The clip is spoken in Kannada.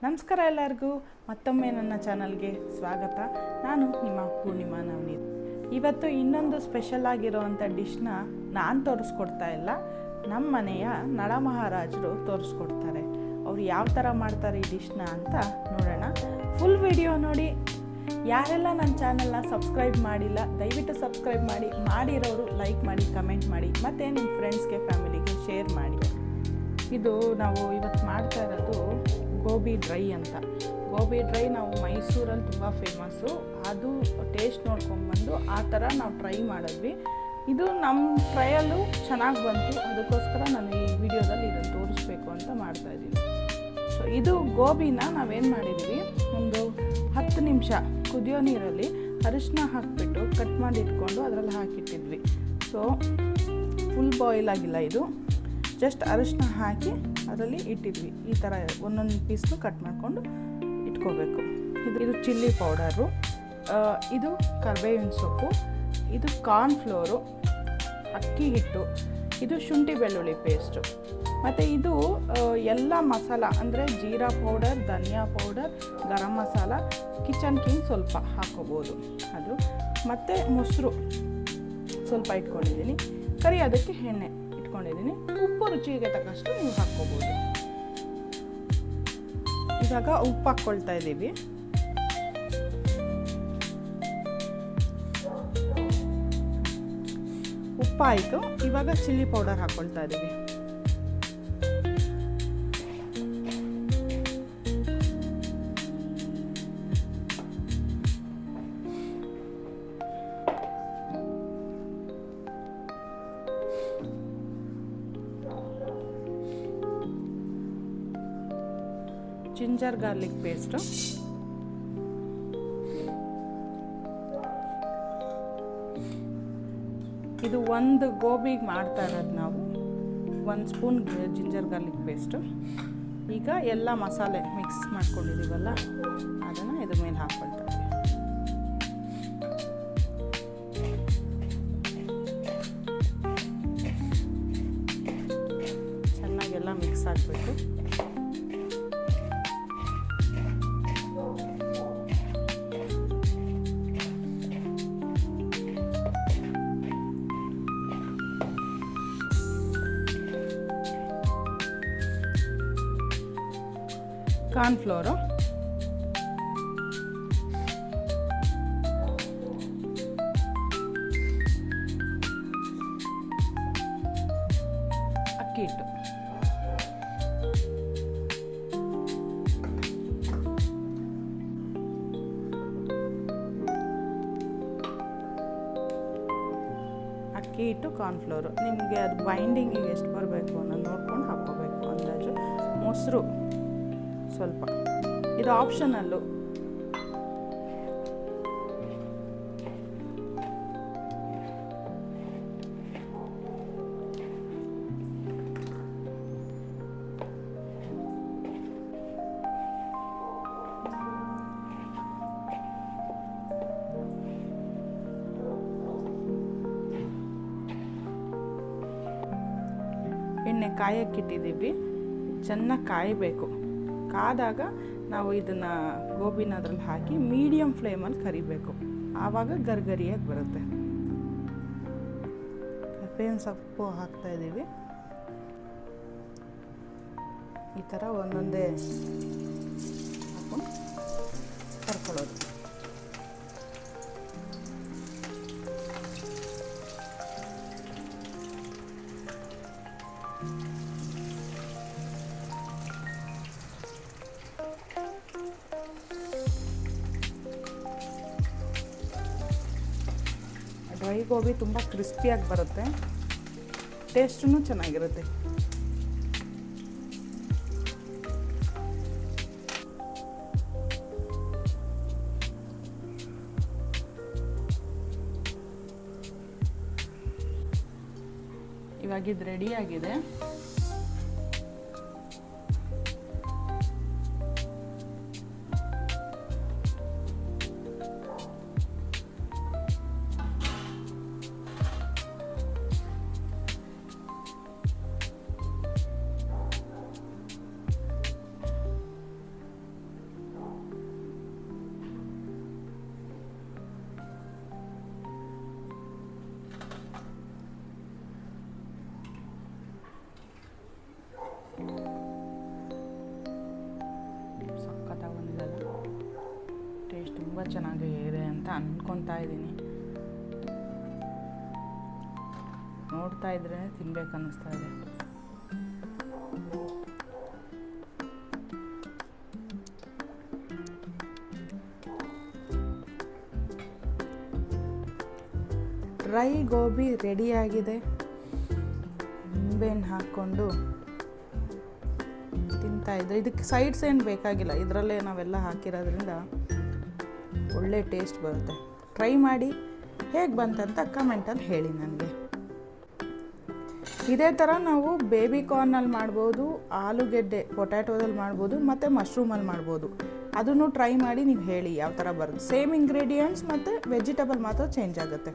ನಮಸ್ಕಾರ ಎಲ್ಲರಿಗೂ, ಮತ್ತೊಮ್ಮೆ ನನ್ನ ಚಾನಲ್ಗೆ ಸ್ವಾಗತ. ನಾನು ನಿಮ್ಮ ಪೂರ್ಣಿಮಾ ನವನೀತ್. ಇವತ್ತು ಇನ್ನೊಂದು ಸ್ಪೆಷಲ್ ಆಗಿರೋವಂಥ ಡಿಶ್ನ ನಾನು ತೋರಿಸ್ಕೊಡ್ತಾ ಇಲ್ಲ, ನಮ್ಮ ಮನೆಯ ನಳಮಹಾರಾಜರು ತೋರಿಸ್ಕೊಡ್ತಾರೆ. ಅವ್ರು ಯಾವ ಥರ ಮಾಡ್ತಾರೆ ಈ ಡಿಶ್ನ ಅಂತ ನೋಡೋಣ. ಫುಲ್ ವಿಡಿಯೋ ನೋಡಿ. ಯಾರೆಲ್ಲ ನನ್ನ ಚಾನಲ್ನ ಸಬ್ಸ್ಕ್ರೈಬ್ ಮಾಡಿಲ್ಲ ದಯವಿಟ್ಟು ಸಬ್ಸ್ಕ್ರೈಬ್ ಮಾಡಿ, ಮಾಡಿರೋರು ಲೈಕ್ ಮಾಡಿ, ಕಮೆಂಟ್ ಮಾಡಿ, ಮತ್ತು ನಿಮ್ಮ ಫ್ರೆಂಡ್ಸ್ಗೆ ಫ್ಯಾಮಿಲಿಗೆ ಶೇರ್ ಮಾಡಿ. ಇದು ನಾವು ಇವತ್ತು ಮಾಡ್ತಾ ಇರೋದು ಗೋಬಿ ಡ್ರೈ ಅಂತ. ಗೋಬಿ ಡ್ರೈ ನಾವು ಮೈಸೂರಲ್ಲಿ ತುಂಬ ಫೇಮಸ್ಸು. ಅದು ಟೇಸ್ಟ್ ನೋಡ್ಕೊಂಡ್ಬಂದು ಆ ಥರ ನಾವು ಟ್ರೈ ಮಾಡಿದ್ವಿ. ಇದು ನಮ್ಮ ಟ್ರಯಲ್ಲು ಚೆನ್ನಾಗಿ ಬಂತು, ಅದಕ್ಕೋಸ್ಕರ ನಾನು ಈ ವಿಡಿಯೋದಲ್ಲಿ ಇದನ್ನು ತೋರಿಸ್ಬೇಕು ಅಂತ ಮಾಡ್ತಾಯಿದ್ದೀನಿ. ಸೊ ಇದು ಗೋಬಿನ ನಾವೇನು ಮಾಡಿದ್ವಿ, ಒಂದು 10 ನಿಮಿಷ ಕುದಿಯೋ ನೀರಲ್ಲಿ ಅರಿಶಿನ ಹಾಕಿಬಿಟ್ಟು ಕಟ್ ಮಾಡಿ ಇಟ್ಕೊಂಡು ಅದರಲ್ಲಿ ಹಾಕಿಟ್ಟಿದ್ವಿ. ಸೊ ಫುಲ್ ಬಾಯ್ಲ್ ಆಗಿಲ್ಲ, ಇದು ಜಸ್ಟ್ ಅರಿಶಿನ ಹಾಕಿ ಅದರಲ್ಲಿ ಇಟ್ಟಿದ್ವಿ. ಈ ಥರ ಒಂದೊಂದು ಪೀಸ್ನು ಕಟ್ ಮಾಡಿಕೊಂಡು ಇಟ್ಕೋಬೇಕು. ಇದು ಚಿಲ್ಲಿ ಪೌಡರು, ಇದು ಕರಿಬೇವಿನ ಸೊಪ್ಪು, ಇದು ಕಾರ್ನ್ಫ್ಲೋರು, ಅಕ್ಕಿ ಹಿಟ್ಟು, ಇದು ಶುಂಠಿ ಬೆಳ್ಳುಳ್ಳಿ ಪೇಸ್ಟು, ಮತ್ತು ಇದು ಎಲ್ಲ ಮಸಾಲ ಅಂದರೆ ಜೀರಾ ಪೌಡರ್, ಧನಿಯಾ powder, garam masala, kitchen king ಸ್ವಲ್ಪ ಹಾಕೋಬೋದು ಅದು, ಮತ್ತು ಮೊಸರು ಸ್ವಲ್ಪ ಇಟ್ಕೊಂಡಿದ್ದೀನಿ, ಕರಿ ಅದಕ್ಕೆ ಎಣ್ಣೆ ಇಟ್ಕೊಂಡಿದ್ದೀನಿ, ಉಪ್ಪು ರುಚಿಗೆ ತಕ್ಕಷ್ಟು ನೀವು ಹಾಕ್ಕೋಬೋದು. ಇವಾಗ ಉಪ್ಪು ಹಾಕ್ಕೊಳ್ತಾ ಇದ್ದೀವಿ. ಉಪ್ಪಾಯಿತು, ಇವಾಗ ಚಿಲ್ಲಿ ಪೌಡರ್ ಹಾಕ್ಕೊಳ್ತಾ ಇದ್ದೀವಿ. ಜಿಂಜರ್ ಗಾರ್ಲಿಕ್ ಪೇಸ್ಟು, ಇದು ಒಂದು ಗೋಬಿಗೆ ಮಾಡ್ತಾ ಇರೋದು ನಾವು. 1 ಸ್ಪೂನ್ ಜಿಂಜರ್ ಗಾರ್ಲಿಕ್ ಪೇಸ್ಟು. ಈಗ ಎಲ್ಲ ಮಸಾಲೆ ಮಿಕ್ಸ್ ಮಾಡ್ಕೊಂಡಿದ್ದೀವಲ್ಲ ಅದನ್ನು ಇದ್ರ ಮೇಲೆ ಹಾಕ್ಕೊಳ್ತಾ ಇದ್ದೀವಿ. ಚೆನ್ನಾಗೆಲ್ಲ ಮಿಕ್ಸ್ ಆಗಬೇಕು. ಕಾರ್ನ್ಫ್ಲೋರು, ಅಕ್ಕಿ ಹಿಟ್ಟು, ಅಕ್ಕಿ ಹಿಟ್ಟು, ಕಾರ್ನ್ಫ್ಲೋರು. ನಿಮಗೆ ಅದು ಬೈಂಡಿಂಗಿಗೆ ಎಷ್ಟು ಬರಬೇಕು ಅನ್ನೋದು ನೋಡ್ಕೊಂಡು ಹಾಕ್ಕೋಬೇಕು ಅಂದಾಜು. ಮೊಸರು ಸ್ವಲ್ಪ, ಇದು ಆಪ್ಷನಲ್ಲು. ಎಣ್ಣೆ ಕಾಯಕ್ಕಿಟ್ಟಿದ್ದೀವಿ, ಚೆನ್ನಾಗಿ ಕಾಯಬೇಕು. ಕಾದಾಗ ನಾವು ಇದನ್ನು ಗೋಬಿನ ಅದ್ರಲ್ಲಿ ಹಾಕಿ ಮೀಡಿಯಮ್ ಫ್ಲೇಮಲ್ಲಿ ಕರಿಬೇಕು, ಆವಾಗ ಗರಿಗರಿಯಾಗಿ ಬರುತ್ತೆ. ಕರಿಬೇವಿನ ಸೊಪ್ಪು ಹಾಕ್ತಾಯಿದ್ದೀವಿ. ಈ ಥರ ಒಂದೊಂದೇ ಹಾಕೊಂಡು ಕರ್ಕೊಳ್ಳೋದು. ಡ್ರೈ ಗೋಬಿ ತುಂಬ ಕ್ರಿಸ್ಪಿಯಾಗಿ ಬರುತ್ತೆ, ಟೇಸ್ಟೂ ಚೆನ್ನಾಗಿರುತ್ತೆ. ಇವಾಗ ಇದು ರೆಡಿಯಾಗಿದೆ. ಚೆನ್ನಾಗಿ ಇದೆ ಅಂತ ಅಂದ್ಕೊತಾ ಇದ್ದೀನಿ. ನೋಡ್ತಾ ಇದ್ರೇ ತಿನ್ಬೇಕು ಅನ್ನಿಸ್ತಾ ಇದೆ. ಡ್ರೈ ಗೋಬಿ ರೆಡಿಯಾಗಿದೆ. ನಿಂಬೆಹಣ್ಣು ಹಾಕ್ಕೊಂಡು ತಿಂತಾಯಿದ್ರೆ ಇದಕ್ಕೆ ಸೈಡ್ಸ್ ಏನು ಬೇಕಾಗಿಲ್ಲ, ಇದರಲ್ಲೇ ನಾವೆಲ್ಲ ಹಾಕಿರೋದ್ರಿಂದ ಒಳ್ಳೆ ಟೇಸ್ಟ್ ಬರುತ್ತೆ. ಟ್ರೈ ಮಾಡಿ ಹೇಗೆ ಬಂತಂತ ಕಮೆಂಟಲ್ಲಿ ಹೇಳಿ ನನಗೆ. ಇದೇ ಥರ ನಾವು ಬೇಬಿ ಕಾರ್ನಲ್ಲಿ ಮಾಡ್ಬೋದು, ಆಲೂಗೆಡ್ಡೆ ಪೊಟ್ಯಾಟೋದಲ್ಲಿ ಮಾಡ್ಬೋದು, ಮತ್ತು ಮಶ್ರೂಮಲ್ಲಿ ಮಾಡ್ಬೋದು. ಅದನ್ನು ಟ್ರೈ ಮಾಡಿ ನೀವು ಹೇಳಿ ಯಾವ ಥರ ಬರುತ್ತೆ. ಸೇಮ್ ಇಂಗ್ರೀಡಿಯೆಂಟ್ಸ್ ಮತ್ತು ವೆಜಿಟೇಬಲ್ ಮಾತ್ರ ಚೇಂಜ್ ಆಗುತ್ತೆ.